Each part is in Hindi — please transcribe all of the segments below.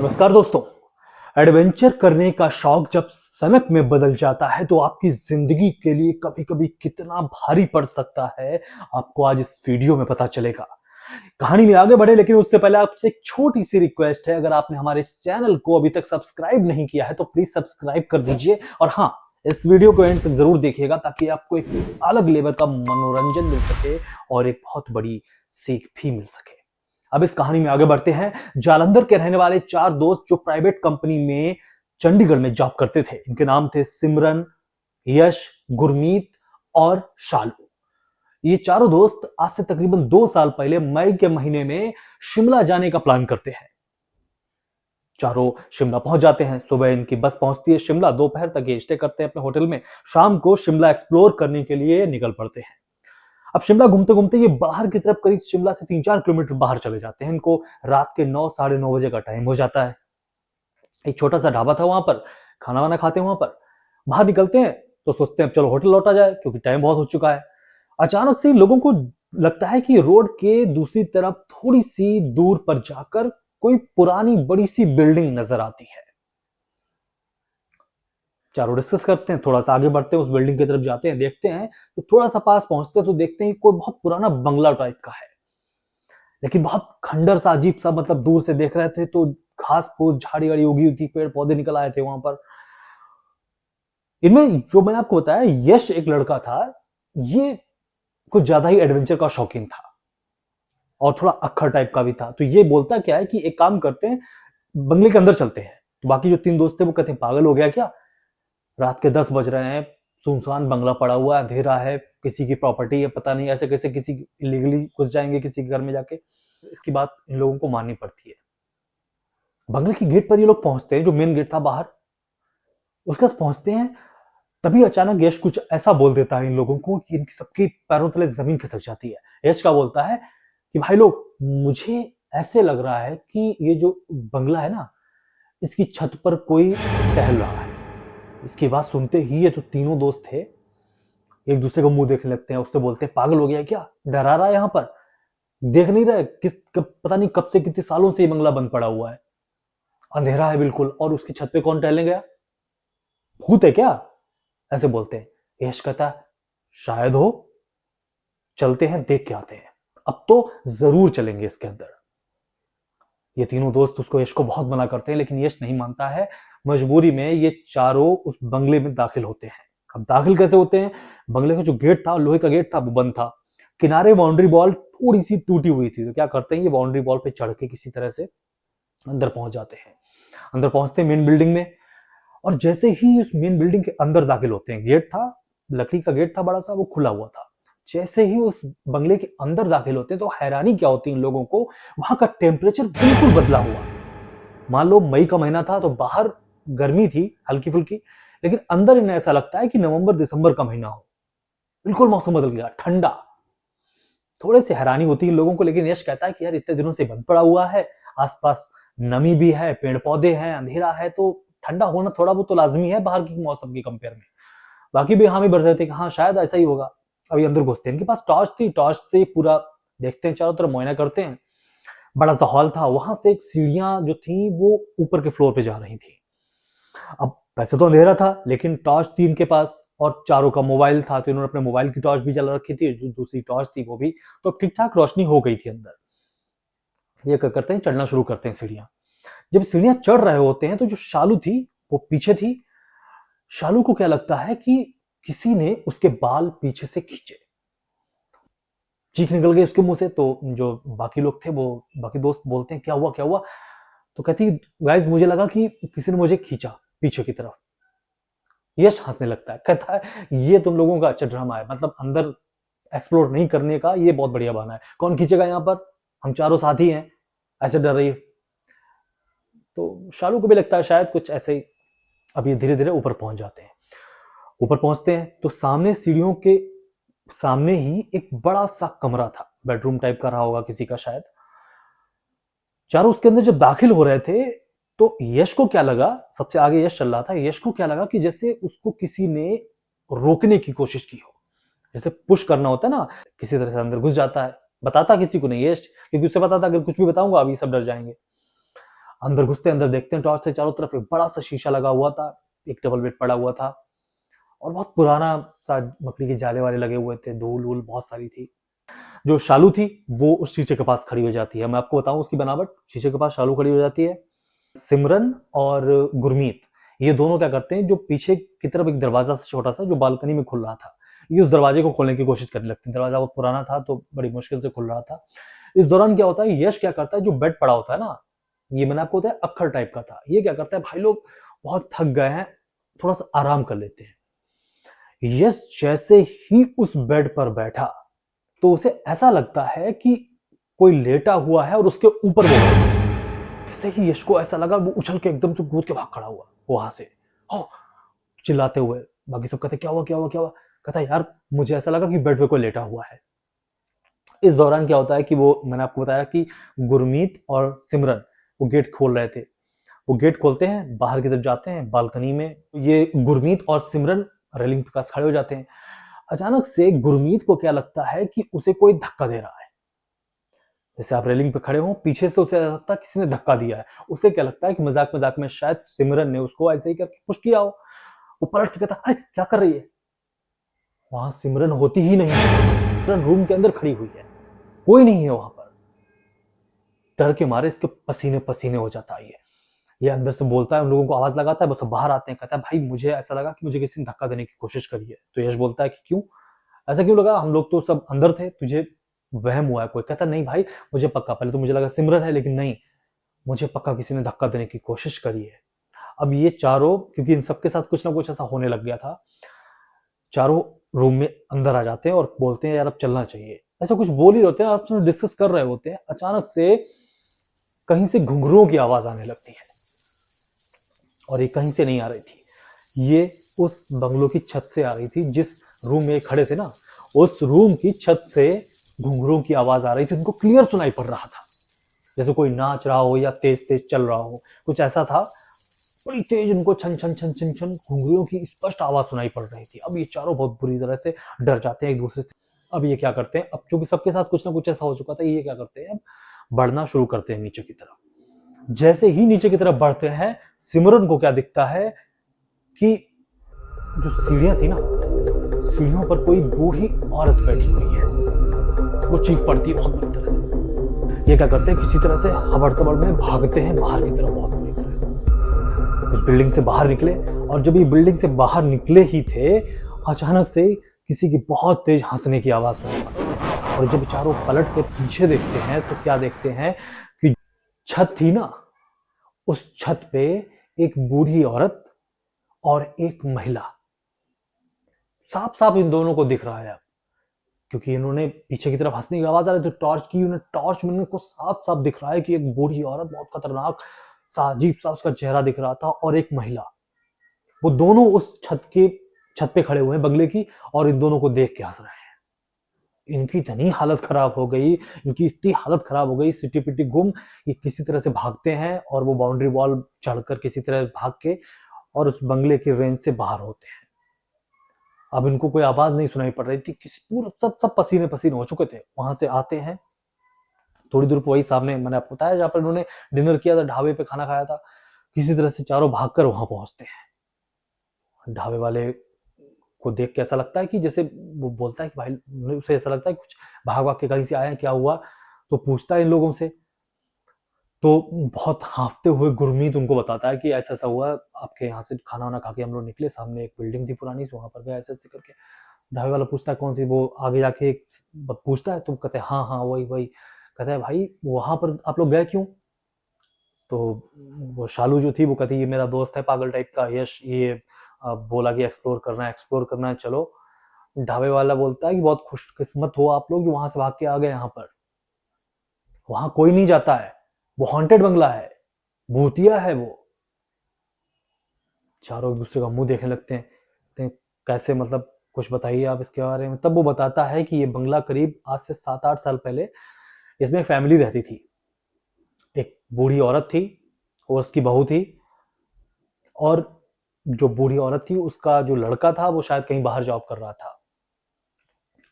नमस्कार दोस्तों। एडवेंचर करने का शौक जब सनक में बदल जाता है तो आपकी जिंदगी के लिए कभी कभी कितना भारी पड़ सकता है, आपको आज इस वीडियो में पता चलेगा। कहानी में आगे बढ़े लेकिन उससे पहले आपसे एक छोटी सी रिक्वेस्ट है, अगर आपने हमारे इस चैनल को अभी तक सब्सक्राइब नहीं किया है तो प्लीज सब्सक्राइब कर दीजिए। और हाँ, इस वीडियो को एंड तक जरूर देखिएगा ताकि आपको एक अलग लेवल का मनोरंजन मिल सके और एक बहुत बड़ी सीख भी मिल सके। अब इस कहानी में आगे बढ़ते हैं। जालंधर के रहने वाले चार दोस्त जो प्राइवेट कंपनी में चंडीगढ़ में जॉब करते थे, इनके नाम थे सिमरन, यश, गुरमीत और शालू। ये चारों दोस्त आज से तकरीबन 2 साल पहले मई के महीने में शिमला जाने का प्लान करते हैं। चारों शिमला पहुंच जाते हैं। सुबह इनकी बस पहुंचती है शिमला, दोपहर तक ये स्टे करते हैं अपने होटल में, शाम को शिमला एक्सप्लोर करने के लिए निकल पड़ते हैं। अब शिमला घूमते घूमते ये बाहर की तरफ करीब शिमला से 3-4 किलोमीटर बाहर चले जाते हैं। इनको रात के 9-9:30 बजे का टाइम हो जाता है। एक छोटा सा ढाबा था वहां पर, खाना वाना खाते हैं वहां पर। बाहर निकलते हैं तो सोचते हैं चलो होटल लौटा जाए क्योंकि टाइम बहुत हो चुका है। अचानक से लोगों को लगता है कि रोड के दूसरी तरफ थोड़ी सी दूर पर जाकर कोई पुरानी बड़ी सी बिल्डिंग नजर आती है। चारों डिस्कस करते हैं, थोड़ा सा आगे बढ़ते हैं, उस बिल्डिंग की तरफ जाते हैं, देखते हैं तो थोड़ा सा पास पहुंचते हैं तो देखते हैं कोई बहुत पुराना बंगला टाइप का है, लेकिन बहुत खंडर सा, अजीब सा। मतलब दूर से देख रहे थे तो घास फूस झाड़ी वाड़ी उगी हुई थी, पेड़ पौधे निकल आए थे वहां पर। इनमें जो मैंने आपको बताया, यश एक लड़का था, ये कुछ ज्यादा ही एडवेंचर का शौकीन था और थोड़ा अक्खर टाइप का भी था। तो ये बोलता क्या है कि एक काम करते हैं, बंगले के अंदर चलते हैं। तो बाकी जो तीन दोस्त थे वो कहते हैं पागल हो गया क्या, रात के 10 बज रहे हैं, सुनसान बंगला पड़ा हुआ है, अंधेरा है, किसी की प्रॉपर्टी है, पता नहीं ऐसे कैसे किसी इलीगली घुस जाएंगे किसी के घर में जाके। इसकी बात इन लोगों को माननी पड़ती है। बंगले की गेट पर ये लोग पहुंचते हैं, जो मेन गेट था बाहर, उसके पास पहुंचते हैं। तभी अचानक यश कुछ ऐसा बोल देता है इन लोगों को कि इनकी सबके पैरों तले जमीन खिसक जाती है। यश का बोलता है कि भाई लोग, मुझे ऐसे लग रहा है कि ये जो बंगला है ना, इसकी छत पर कोई टहल रहा है। इसकी बात सुनते ही ये जो तीनों दोस्त थे एक दूसरे को मुंह देखने लगते हैं, उससे बोलते हैं पागल हो गया क्या, डरा रहा है यहाँ पर, देख नहीं रहा पता नहीं कब से कितने सालों से ये बंगला बंद पड़ा हुआ है, अंधेरा है बिल्कुल, और उसकी छत पे कौन टहलने गया, भूत है क्या, ऐसे बोलते हैं। यश कहता है शायद हो, चलते हैं देख के आते हैं, अब तो जरूर चलेंगे इसके अंदर। ये तीनों दोस्त उसको, यश को बहुत मना करते हैं लेकिन यश नहीं मानता है। मजबूरी में ये चारों उस बंगले में दाखिल होते हैं। अब दाखिल कैसे होते हैं, बंगले का जो गेट था, लोहे का गेट था, वो बंद था। किनारे बाउंड्री बॉल थोड़ी सी टूटी हुई थी, तो क्या करते हैं, ये बाउंड्री बॉल पे चढ़ के किसी तरह से अंदर पहुंच जाते हैं। अंदर पहुंचते हैं मेन बिल्डिंग में, और जैसे ही उस मेन बिल्डिंग के अंदर दाखिल होते हैं, गेट था, लकड़ी का गेट था बड़ा सा, वो खुला हुआ था। जैसे ही उस बंगले के अंदर दाखिल होते हैं तो हैरानी क्या होती है इन लोगों को, वहां का टेम्परेचर बिल्कुल बदला हुआ। मान लो मई का महीना था तो बाहर गर्मी थी हल्की फुल्की, लेकिन अंदर इन्हें ऐसा लगता है कि नवंबर दिसंबर का महीना हो, बिल्कुल मौसम बदल गया, ठंडा। थोड़े से हैरानी होती है इन लोगों को, लेकिन यश कहता है कि यार इतने दिनों से बंद पड़ा हुआ है, आसपास नमी भी है, पेड़ पौधे हैं, अंधेरा है, तो ठंडा होना थोड़ा बहुत तो लाजमी है बाहर की मौसम की कंपेयर में। बाकी भी हामी भर रहे थे कि हाँ शायद ऐसा ही होगा। अभी अंदर घुसते हैं, इनके पास टॉर्च थी, टॉर्च से पूरा देखते हैं, चारों तरफ मुआयना करते हैं। बड़ा सा हॉल था, वहां से एक सीढ़ियां जो थी वो ऊपर के फ्लोर पे जा रही थी। अब वैसे तो अंधेरा था लेकिन टॉर्च थी इनके पास, और चारों का मोबाइल था तो इन्होंने अपने मोबाइल की टॉर्च भी जला रखी थी, जो दूसरी टॉर्च थी वो भी, तो ठीक ठाक रोशनी हो गई थी अंदर। ये क्या करते हैं, चढ़ना शुरू करते हैं सीढ़ियां। जब सीढ़ियां चढ़ रहे होते हैं तो जो शालू थी वो पीछे थी। शालू को क्या लगता है कि किसी ने उसके बाल पीछे से खींचे, चीख निकल गई उसके मुंह से। तो जो बाकी लोग थे, वो बाकी दोस्त बोलते हैं क्या हुआ क्या हुआ, तो कहती गाइस मुझे लगा कि किसी ने मुझे खींचा पीछे की तरफ। यश हंसने लगता है, कहता है ये तुम लोगों का अच्छा ड्रामा है, मतलब अंदर एक्सप्लोर नहीं करने का ये बहुत बढ़िया बहाना है, कौन खींचेगा यहाँ पर, हम चारों साथी हैं, ऐसे डर रही है। तो शालू को भी लगता है शायद कुछ ऐसे ही। अब ये धीरे धीरे ऊपर पहुंच जाते हैं। ऊपर पहुंचते हैं तो सामने सीढ़ियों के सामने ही एक बड़ा सा कमरा था, बेडरूम टाइप का रहा होगा किसी का शायद। चारों उसके अंदर जब दाखिल हो रहे थे तो यश को क्या लगा, सबसे आगे यश चल रहा था, यश को क्या लगा कि जैसे उसको किसी ने रोकने की कोशिश की हो, जैसे पुश करना होता है ना, किसी तरह से अंदर घुस जाता है। बताता किसी को नहीं यश, क्योंकि उसे पता था अगर कुछ भी बताऊंगा अभी सब डर जाएंगे। अंदर घुसते अंदर देखते हैं टॉर्च से चारों तरफ एक बड़ा सा शीशा लगा हुआ था, एक डबल बेड पड़ा हुआ था और बहुत पुराना सा मकड़ी के जाले वाले लगे हुए थे, धूल वूल बहुत सारी थी। जो शालू थी वो उस शीशे के पास खड़ी हो जाती है। मैं आपको बताऊं उसकी बनावट, शीशे के पास शालू खड़ी हो जाती है। सिमरन और गुरमीत ये दोनों क्या करते हैं, जो पीछे की तरफ एक दरवाजा छोटा सा जो बालकनी में खुल रहा था, ये उस दरवाजे को खोलने की कोशिश करने लगते हैं। दरवाजा बहुत पुराना था तो बड़ी मुश्किल से खुल रहा था। इस दौरान क्या होता है, यश क्या करता है, जो बेड पड़ा होता है ना, ये मैंने आपको बताया अक्खर टाइप का था, ये क्या करता है, भाई लोग बहुत थक गए हैं, थोड़ा सा आराम कर लेते हैं। यश जैसे ही उस बेड पर बैठा तो उसे ऐसा लगता है कि कोई लेटा हुआ है और उसके ऊपर वो बैठा है। जैसे ही यश को ऐसा लगा, वो उछल के एकदम से कूद के भाग खड़ा हुआ वहां से, हो चिल्लाते हुए। बाकी सब कहते क्या हुआ क्या हुआ क्या हुआ, कहता यार मुझे ऐसा लगा कि बेड पे कोई लेटा हुआ है। इस दौरान क्या होता है कि वो मैंने आपको बताया कि गुरमीत और सिमरन वो गेट खोल रहे थे। वो गेट खोलते हैं, बाहर की तरफ जाते हैं बालकनी में। ये गुरमीत और सिमरन रेलिंग के पास खड़े हो जाते हैं। अचानक से गुरमीत को क्या लगता है कि उसे कोई धक्का दे रहा है। जैसे आप रेलिंग पे खड़े हो, पीछे से उसे ऐसा लगता है किसी ने धक्का दिया है। उसे क्या लगता है कि मजाक मजाक में शायद सिमरन ने उसको ऐसे ही करके पुश किया हो। वो पलट के कहता अरे क्या कर रही है, वहां सिमरन होती ही नहीं है। सिमरन रूम के अंदर खड़ी हुई है, कोई नहीं है वहां पर। डर के मारे इसके पसीने पसीने हो जाता है। ये अंदर से बोलता है, उन लोगों को आवाज लगाता है, बस बाहर आते हैं, कहता है भाई मुझे ऐसा लगा कि मुझे किसी ने धक्का देने की कोशिश करी है। तो यश बोलता है कि क्यों, ऐसा क्यों लगा, हम लोग तो सब अंदर थे, तुझे वहम हुआ है कोई। कहता नहीं भाई मुझे पक्का, पहले तो मुझे लगा सिमरन है लेकिन नहीं, मुझे पक्का किसी ने धक्का देने की कोशिश करी है। अब ये चारों, क्योंकि इन सबके साथ कुछ ना कुछ ऐसा होने लग गया था, चारों रूम में अंदर आ जाते हैं और बोलते हैं यार अब चलना चाहिए। ऐसा कुछ बोल ही होते हैं, आपस में डिस्कस कर रहे होते हैं। अचानक से कहीं से घुंघरुओं की आवाज आने लगती है और ये कहीं से नहीं आ रही थी, ये उस बंगलो की छत से आ रही थी। जिस रूम में खड़े थे ना, उस रूम की छत से घुंघरुओं की आवाज आ रही थी। उनको क्लियर सुनाई पड़ रहा था, जैसे कोई नाच रहा हो या तेज तेज चल रहा हो, कुछ ऐसा था। बड़ी तेज उनको छन छन छन छन छन घुंघरुओं की स्पष्ट आवाज सुनाई पड़ रही थी। अब ये चारों बहुत बुरी तरह से डर जाते हैं एक दूसरे से। अब ये क्या करते हैं, अब चूंकि सबके साथ कुछ ना कुछ ऐसा हो चुका था, ये क्या करते हैं, अब बढ़ना शुरू करते हैं नीचे की तरफ। जैसे ही नीचे की तरफ बढ़ते हैं, सिमरन को क्या दिखता है कि जो सीढ़ियां थी ना, सीढ़ियों पर कोई बूढ़ी औरत बैठी हुई है। वो चीख पड़ती है बहुत बुरी तरह से। ये क्या करते हैं, किसी तरह से हबड़ तबड़ में भागते हैं बाहर की तरफ बहुत बुरी तरह से। उस बिल्डिंग से बाहर निकले, और जब ये बिल्डिंग से बाहर निकले ही थे, अचानक से किसी की बहुत तेज हंसने की आवाज सुनाई पड़ी। और जब चारों पलट के पीछे देखते हैं तो क्या देखते हैं कि छत थी ना, उस छत पे एक बूढ़ी औरत और एक महिला, साफ साफ इन दोनों को दिख रहा है अब, क्योंकि इन्होंने पीछे की तरफ हंसने की आवाज आ रही, तो टॉर्च की, उन्हें टॉर्च में को साफ साफ दिख रहा है कि एक बूढ़ी औरत, बहुत खतरनाक सा अजीब सा उसका चेहरा दिख रहा था, और एक महिला। वो दोनों उस छत पे खड़े हुए हैं बंगले की, और इन दोनों को देख के हंस रहे हैं। इनकी इतनी हालत खराब हो गई, इनकी इतनी हालत खराब हो गई, सिटी पिटी गुम। ये किसी तरह से भागते हैं और वो बाउंड्री वॉल चढ़कर किसी तरह भाग के और उस बंगले की रेंज से बाहर होते हैं। अब इनको कोई आवाज नहीं सुनाई पड़ रही थी, किसी पूरा सब पसीने पसीने हो चुके थे। वहां से आते हैं, थोड़ी दूर पर वही सामने मैंने आपको बताया जहां पर इन्होंने डिनर किया था, ढाबे पे खाना खाया था, किसी तरह से चारों भागकर वहां पहुंचते हैं। ढाबे वाले को देख के ऐसा लगता है कि जैसे वो बोलता है कि भाई, उसे ऐसा लगता है कुछ भाग भाग के कहीं से आए हैं, क्या हुआ, तो पूछता है इन लोगों से। तो बहुत हाँफते हुए गुरमीत उनको बताता है कि ऐसा ऐसा हुआ, आपके यहाँ से खाना वाना खा के हम लोग निकले, सामने एक बिल्डिंग थी पुरानी सी, वहां पर गए ऐसे ऐसे करके। ढाबे वाला पूछता है कौन सी, वो आगे जाके पूछता है, तो कहते हैं हाँ हाँ वही वही। कहता है भाई वहां पर आप लोग गए क्यों, तो वो शालू जो थी वो कहती है ये मेरा दोस्त है पागल टाइप का यश, ये बोला कि एक्सप्लोर करना है चलो। ढाबे वाला बोलता है कि बहुत खुशकिस्मत हो आप लोग जो वहां से भाग के आ गए, यहाँ पर वहां कोई नहीं जाता है, वो हॉन्टेड बंगला है, भूतिया है वो। चारों एक दूसरे का मुंह देखने लगते हैं, कहते हैं कैसे, मतलब कुछ बताइए आप इसके बारे में। तब वो बताता है कि ये बंगला करीब आज से 7-8 साल पहले, इसमें एक फैमिली रहती थी। एक बूढ़ी औरत थी और उसकी बहू थी, और जो बूढ़ी औरत थी उसका जो लड़का था वो शायद कहीं बाहर जॉब कर रहा था।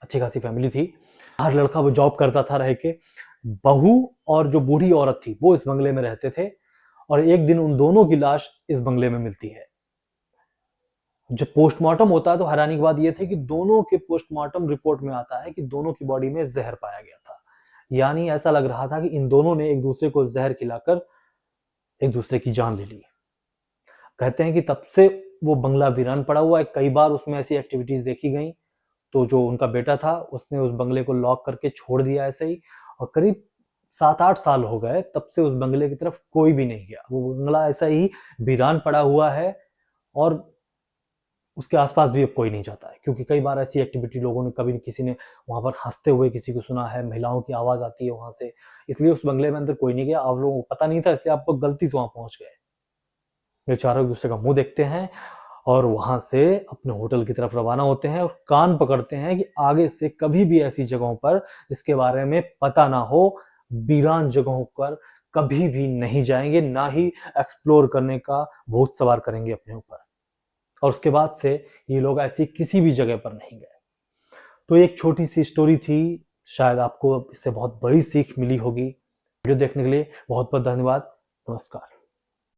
अच्छी खासी फैमिली थी, हर लड़का वो जॉब करता था रह के। बहू और जो बूढ़ी औरत थी वो इस बंगले में रहते थे, और एक दिन उन दोनों की लाश इस बंगले में मिलती है। जब पोस्टमार्टम होता है तो हैरानी की बात यह थी कि दोनों के पोस्टमार्टम रिपोर्ट में आता है कि दोनों की बॉडी में जहर पाया गया था। यानी ऐसा लग रहा था कि इन दोनों ने एक दूसरे को जहर खिलाकर एक दूसरे की जान ले ली। कहते हैं कि तब से वो बंगला वीरान पड़ा हुआ है। कई बार उसमें ऐसी एक्टिविटीज देखी गई, तो जो उनका बेटा था उसने उस बंगले को लॉक करके छोड़ दिया ऐसे ही, और करीब 7-8 साल हो गए तब से उस बंगले की तरफ कोई भी नहीं गया। वो बंगला ऐसा ही वीरान पड़ा हुआ है और उसके आसपास भी अब कोई नहीं जाता है, क्योंकि कई बार ऐसी एक्टिविटी लोगों ने, कभी किसी ने वहां पर हंसते हुए किसी को सुना है, महिलाओं की आवाज आती है वहां से, इसलिए उस बंगले में अंदर कोई नहीं गया। आप लोगों को पता नहीं था, इसलिए आप लोग गलती से वहां पहुंच गए। ये चारों एक दूसरे का मुंह देखते हैं और वहां से अपने होटल की तरफ रवाना होते हैं और कान पकड़ते हैं कि आगे से कभी भी ऐसी जगहों पर जिसके बारे में पता ना हो, वीरान जगहों पर कभी भी नहीं जाएंगे, ना ही एक्सप्लोर करने का भूत सवार करेंगे अपने ऊपर। और उसके बाद से ये लोग ऐसी किसी भी जगह पर नहीं गए। तो एक छोटी सी स्टोरी थी, शायद आपको इससे बहुत बड़ी सीख मिली होगी। वीडियो देखने के लिए बहुत बहुत धन्यवाद। नमस्कार।